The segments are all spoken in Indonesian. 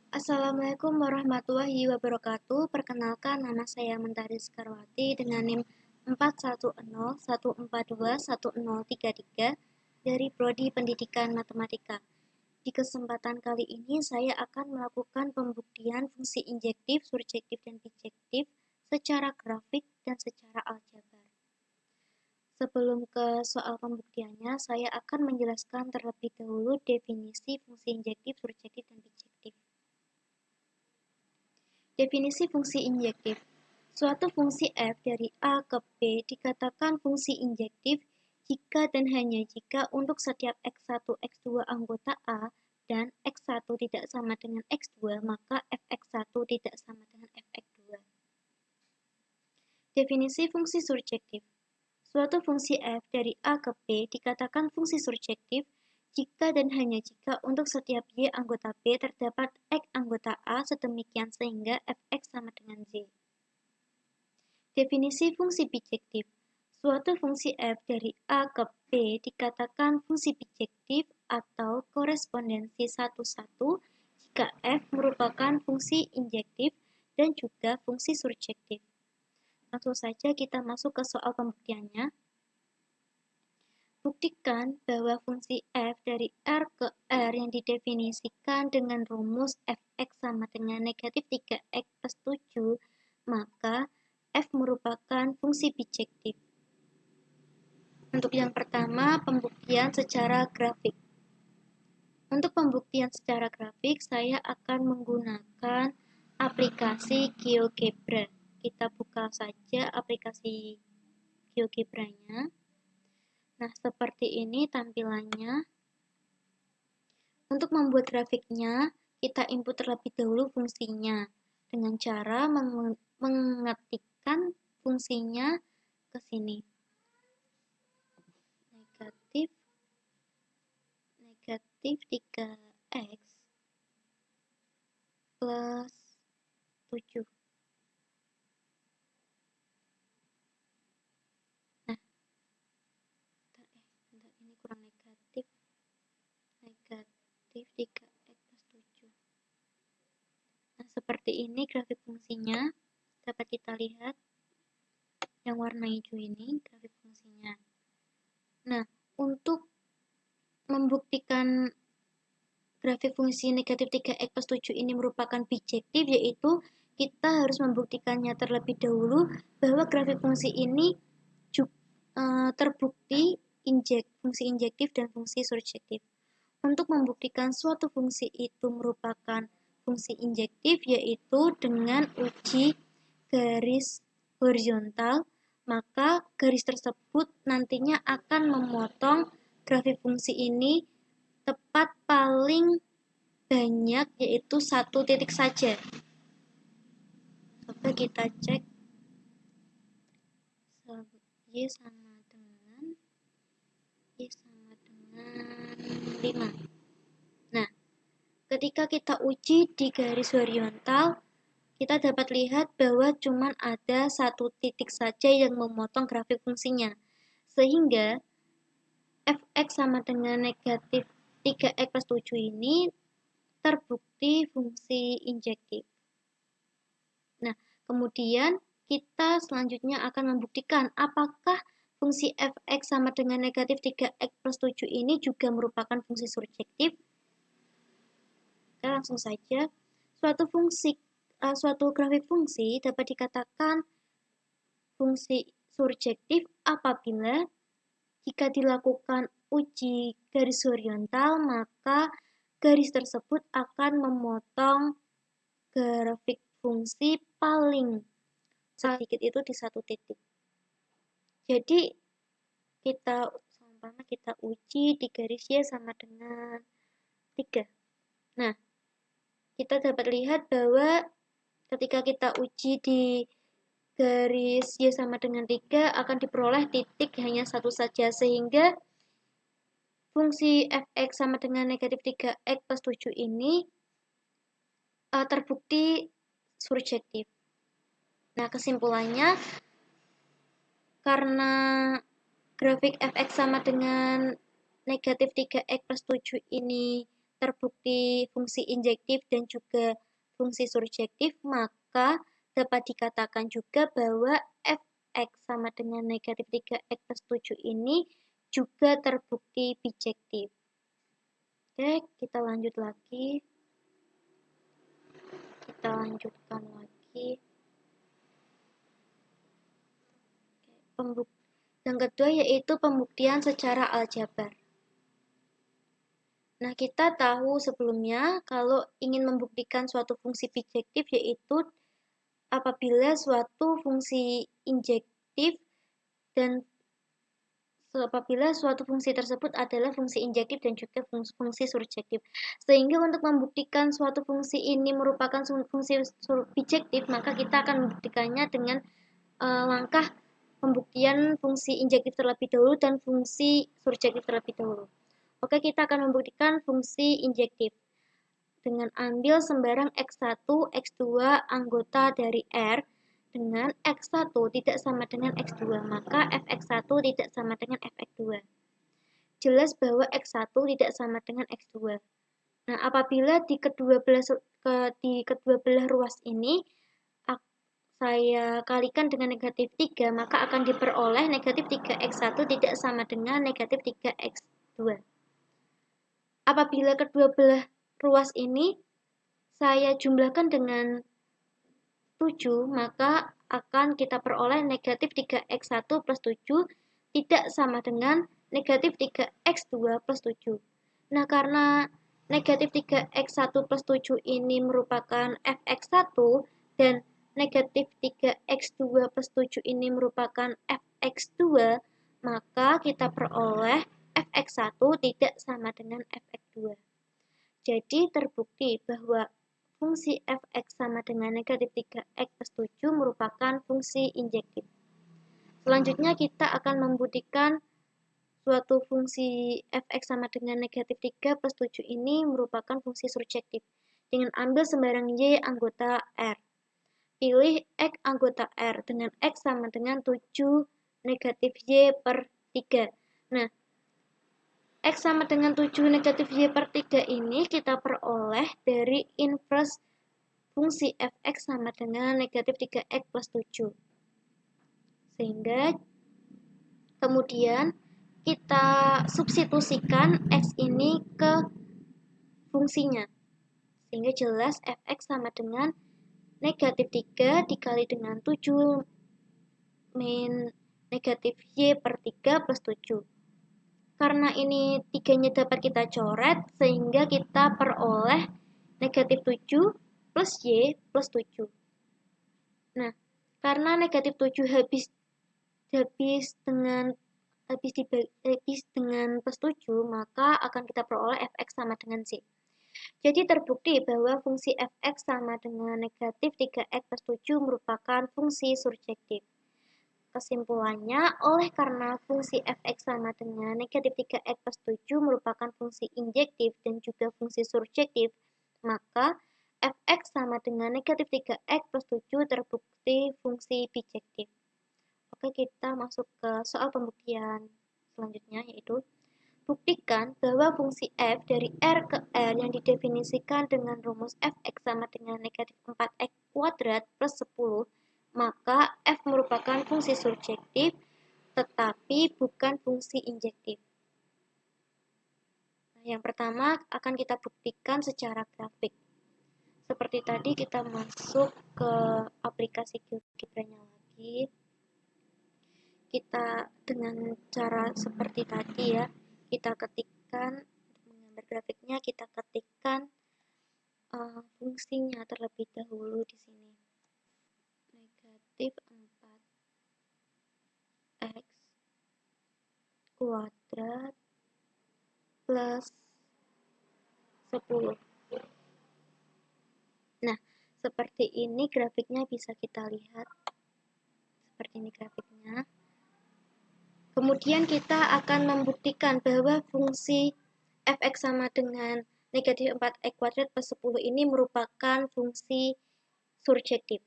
Assalamualaikum warahmatullahi wabarakatuh. Perkenalkan, nama saya Mentari Sekarwati dengan NIM 41014211033 dari Prodi Pendidikan Matematika. Di kesempatan kali ini saya akan melakukan pembuktian fungsi injektif, surjektif, dan bijektif secara grafik dan secara aljabar. Sebelum ke soal pembuktiannya, saya akan menjelaskan terlebih dahulu definisi fungsi injektif, surjektif, dan bijektif. Definisi fungsi injektif. Suatu fungsi f dari A ke B dikatakan fungsi injektif jika dan hanya jika untuk setiap x1, x2 anggota A dan x1 tidak sama dengan x2, maka fx1 tidak sama dengan fx2. Definisi fungsi surjektif. Suatu fungsi f dari A ke B dikatakan fungsi surjektif jika dan hanya jika untuk setiap y anggota B terdapat x anggota A sedemikian sehingga fx sama dengan z. Definisi fungsi bijektif. Suatu fungsi f dari A ke B dikatakan fungsi bijektif atau korespondensi 1-1 jika f merupakan fungsi injektif dan juga fungsi surjektif. Langsung saja kita masuk ke soal pembuktiannya. Buktikan bahwa fungsi f dari R ke R yang didefinisikan dengan rumus fx sama dengan negatif 3x plus 7, maka f merupakan fungsi bijektif. Untuk yang pertama, pembuktian secara grafik. Untuk pembuktian secara grafik, saya akan menggunakan aplikasi GeoGebra. Kita buka saja aplikasi GeoGebra-nya. Nah, seperti ini tampilannya. Untuk membuat grafiknya, kita input terlebih dahulu fungsinya dengan cara mengetikkan fungsinya ke sini. Negatif 3x plus 7. Nah, ini kurang negatif 3x plus 7. Nah, seperti ini grafik fungsinya. Dapat kita lihat yang warna hijau ini grafik fungsinya. Nah, untuk membuktikan grafik fungsi negatif 3x plus 7 ini merupakan bijektif, yaitu kita harus membuktikannya terlebih dahulu bahwa grafik fungsi ini terbukti fungsi injektif dan fungsi surjektif. Untuk membuktikan suatu fungsi itu merupakan fungsi injektif, yaitu dengan uji garis horizontal, maka garis tersebut nantinya akan memotong grafik fungsi ini tepat paling banyak, yaitu satu titik saja. Coba kita cek. Y sama dengan 5. Nah, ketika kita uji di garis horizontal, kita dapat lihat bahwa cuma ada satu titik saja yang memotong grafik fungsinya. Sehingga fx sama dengan negatif 3x plus 7 ini terbukti fungsi injektif. Nah, kemudian kita selanjutnya akan membuktikan apakah fungsi fx sama dengan negatif 3x plus 7 ini juga merupakan fungsi surjektif. Kita langsung saja, suatu grafik fungsi dapat dikatakan fungsi surjektif apabila jika dilakukan uji garis horizontal, maka garis tersebut akan memotong grafik fungsi paling sedikit itu di satu titik. Jadi kita uji di garis Y sama dengan 3. Nah, kita dapat lihat bahwa ketika kita uji di garis Y sama dengan 3 akan diperoleh titik hanya satu saja, sehingga fungsi fx sama dengan negatif 3x plus 7 ini terbukti surjektif. Nah, kesimpulannya, karena grafik fx sama dengan negatif 3x plus 7 ini terbukti fungsi injektif dan juga fungsi surjektif, maka dapat dikatakan juga bahwa fx sama dengan negatif 3x plus 7 ini juga terbukti bijektif. Oke, kita lanjut lagi. Kita lanjutkan lagi. Yang kedua yaitu pembuktian secara aljabar. Nah, kita tahu sebelumnya kalau ingin membuktikan suatu fungsi bijektif yaitu apabila suatu fungsi injektif dan apabila suatu fungsi tersebut adalah fungsi injektif dan juga fungsi surjektif. Sehingga untuk membuktikan suatu fungsi ini merupakan fungsi bijektif, maka kita akan membuktikannya dengan langkah pembuktian fungsi injektif terlebih dahulu dan fungsi surjektif terlebih dahulu. Oke, kita akan membuktikan fungsi injektif dengan ambil sembarang X1, X2 anggota dari R dengan X1 tidak sama dengan X2, maka Fx1 tidak sama dengan Fx2. Jelas bahwa X1 tidak sama dengan X2. Nah, apabila di kedua belah ruas ini saya kalikan dengan negatif 3, maka akan diperoleh negatif 3x1 tidak sama dengan negatif 3x2. Apabila kedua belah ruas ini saya jumlahkan dengan 7, maka akan kita peroleh negatif 3x1 plus 7 tidak sama dengan negatif 3x2 plus 7. Nah, karena negatif 3x1 plus 7 ini merupakan fx1 dan negatif 3x2 plus 7 ini merupakan fx2, maka kita peroleh fx1 tidak sama dengan fx2. Jadi terbukti bahwa fungsi fx sama dengan negatif 3x plus 7 merupakan fungsi injektif. Selanjutnya kita akan membuktikan suatu fungsi fx sama dengan negatif 3 plus 7 ini merupakan fungsi surjektif dengan ambil sembarang y anggota R. Pilih x anggota R dengan x sama dengan 7 negatif y per 3. Nah, X sama dengan 7 negatif Y per 3 ini kita peroleh dari inverse fungsi fx sama dengan negatif 3x plus 7. Sehingga kemudian kita substitusikan X ini ke fungsinya. Sehingga jelas fx sama dengan negatif 3 dikali dengan 7 min negatif Y per 3 plus 7. Karena ini 3-nya dapat kita coret, sehingga kita peroleh negatif 7 plus Y plus 7. Nah, karena negatif 7 habis dengan plus 7, maka akan kita peroleh fx sama dengan Z. Jadi terbukti bahwa fungsi fx sama dengan negatif 3x plus 7 merupakan fungsi surjektif. Kesimpulannya, oleh karena fungsi fx sama dengan negatif 3x plus 7 merupakan fungsi injektif dan juga fungsi surjektif, maka fx sama dengan negatif 3x plus 7 terbukti fungsi bijektif. Oke, kita masuk ke soal pembuktian selanjutnya, yaitu buktikan bahwa fungsi f dari R ke R yang didefinisikan dengan rumus fx sama dengan negatif 4x kuadrat plus 10, maka f merupakan fungsi surjektif tetapi bukan fungsi injektif. Nah, yang pertama akan kita buktikan secara grafik. Seperti tadi kita masuk ke aplikasi GeoGebra-nya lagi. Kita dengan cara seperti tadi ya, kita ketikkan untuk menggambar grafiknya, kita ketikkan fungsinya terlebih dahulu di sini. Negatif 4x kuadrat plus 10. Nah, seperti ini grafiknya bisa kita lihat. Seperti ini grafiknya. Kemudian kita akan membuktikan bahwa fungsi fx sama dengan negatif 4x kuadrat plus 10 ini merupakan fungsi surjektif,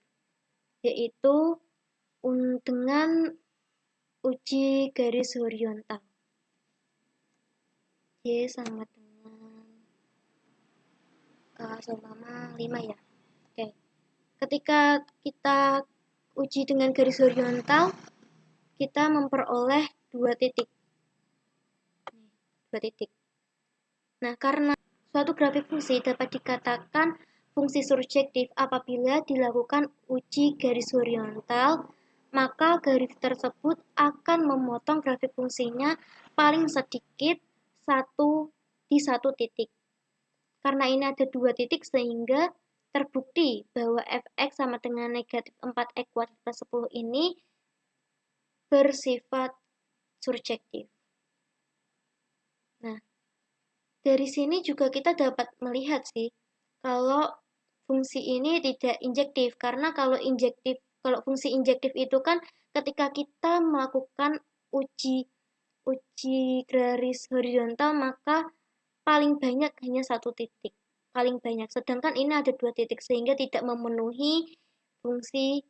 yaitu dengan uji garis horizontal. Y sama dengan seumpama 5 ya. Oke. Ketika kita uji dengan garis horizontal, kita memperoleh 2 titik. 2 titik. Nah, karena suatu grafik fungsi dapat dikatakan fungsi surjektif apabila dilakukan uji garis horizontal, maka garis tersebut akan memotong grafik fungsinya paling sedikit di satu titik. Karena ini ada 2 titik sehingga terbukti bahwa fx sama dengan negatif 4x kuadrat plus 10 ini bersifat surjektif. Nah, dari sini juga kita dapat melihat sih, kalau fungsi ini tidak injektif, karena kalau fungsi injektif itu kan ketika kita melakukan uji garis horizontal, maka paling banyak hanya satu titik, paling banyak. Sedangkan ini ada 2 titik, sehingga tidak memenuhi fungsi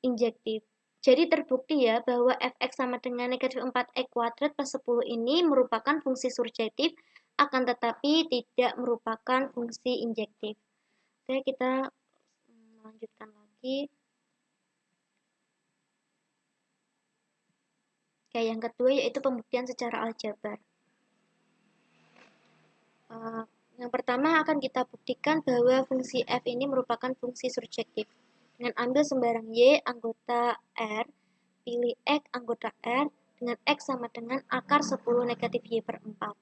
injektif. Jadi terbukti ya bahwa fx sama dengan negatif 4x kuadrat plus 10 ini merupakan fungsi surjektif, akan tetapi tidak merupakan fungsi injektif. Oke, kita melanjutkan lagi. Oke, yang kedua yaitu pembuktian secara aljabar. Yang pertama akan kita buktikan bahwa fungsi f ini merupakan fungsi surjektif. Dengan ambil sembarang y anggota R, pilih x anggota R, dengan x sama dengan akar 10 negatif y per 4.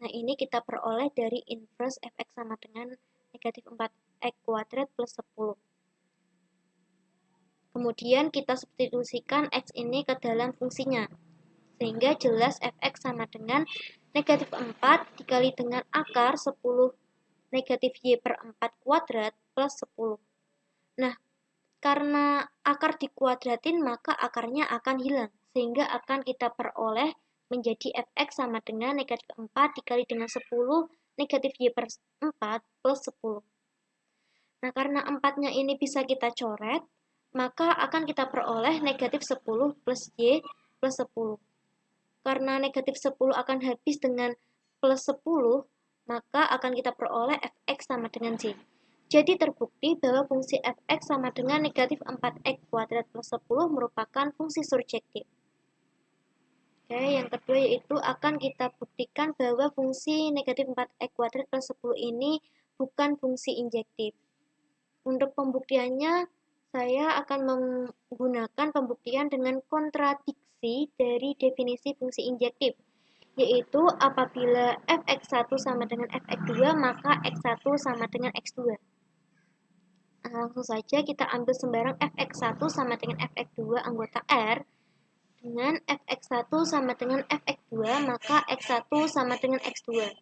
Nah, ini kita peroleh dari inverse fx sama dengan negatif 4x kuadrat plus 10. Kemudian kita substitusikan x ini ke dalam fungsinya, sehingga jelas fx sama dengan negatif 4 dikali dengan akar 10 negatif y per 4 kuadrat plus 10. Nah, karena akar dikuadratin maka akarnya akan hilang, sehingga akan kita peroleh menjadi fx sama dengan negatif 4 dikali dengan 10 negatif y per 4 plus 10. Nah, karena 4-nya ini bisa kita coret, maka akan kita peroleh negatif 10 plus y plus 10. Karena negatif 10 akan habis dengan plus 10, maka akan kita peroleh fx sama dengan y. Jadi terbukti bahwa fungsi fx sama dengan negatif 4x kuadrat plus 10 merupakan fungsi surjektif. Oke, yang kedua yaitu akan kita buktikan bahwa fungsi negatif 4x kuadrat plus 10 ini bukan fungsi injektif. Untuk pembuktiannya, saya akan menggunakan pembuktian dengan kontradiksi dari definisi fungsi injektif, yaitu apabila fx1 sama dengan fx2, maka x1 sama dengan x2. Langsung saja kita ambil sembarang fx1 sama dengan fx2 anggota R, dengan fx1 sama dengan fx2, maka x1 sama dengan x2.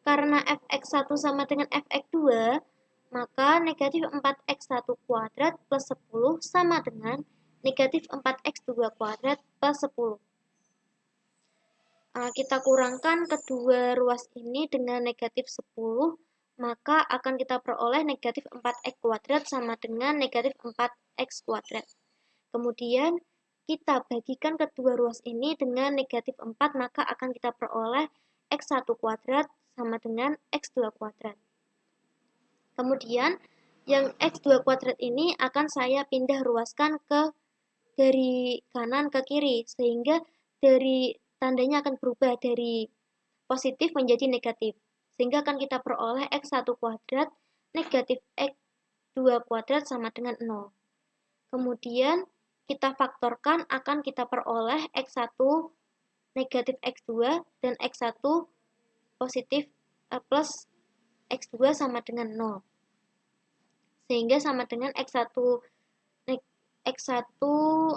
Karena fx1 sama dengan fx2, maka negatif 4x1 kuadrat plus 10 sama dengan negatif 4x2 kuadrat plus 10. Kita kurangkan kedua ruas ini dengan negatif 10, maka akan kita peroleh negatif 4x kuadrat sama dengan negatif 4x kuadrat. Kemudian kita bagikan kedua ruas ini dengan negatif 4, maka akan kita peroleh x1 kuadrat sama dengan x2 kuadrat. Kemudian yang x2 kuadrat ini akan saya pindah ruaskan dari kanan ke kiri, sehingga dari tandanya akan berubah dari positif menjadi negatif, sehingga akan kita peroleh x1 kuadrat negatif x2 kuadrat sama dengan 0. Kemudian kita faktorkan, akan kita peroleh x1 negatif x2 dan x1 positif plus x2 sama dengan 0. Sehingga sama dengan x1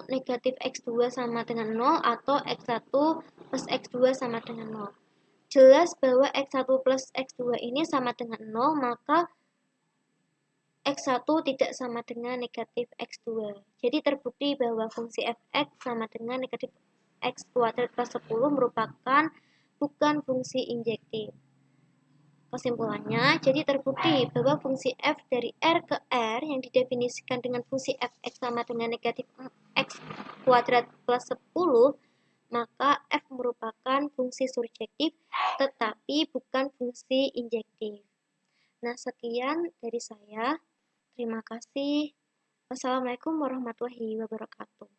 negatif x2 sama dengan 0 atau x1 plus x2 sama dengan 0. Jelas bahwa x1 plus x2 ini sama dengan 0, maka x1 tidak sama dengan negatif x2. Jadi terbukti bahwa fungsi fx sama dengan negatif x kuadrat plus 10 merupakan bukan fungsi injektif. Kesimpulannya, jadi terbukti bahwa fungsi f dari R ke R yang didefinisikan dengan fungsi fx sama dengan negatif x kuadrat plus 10, maka f merupakan fungsi surjektif tetapi bukan fungsi injektif. Nah, sekian dari saya. Terima kasih. Wassalamualaikum warahmatullahi wabarakatuh.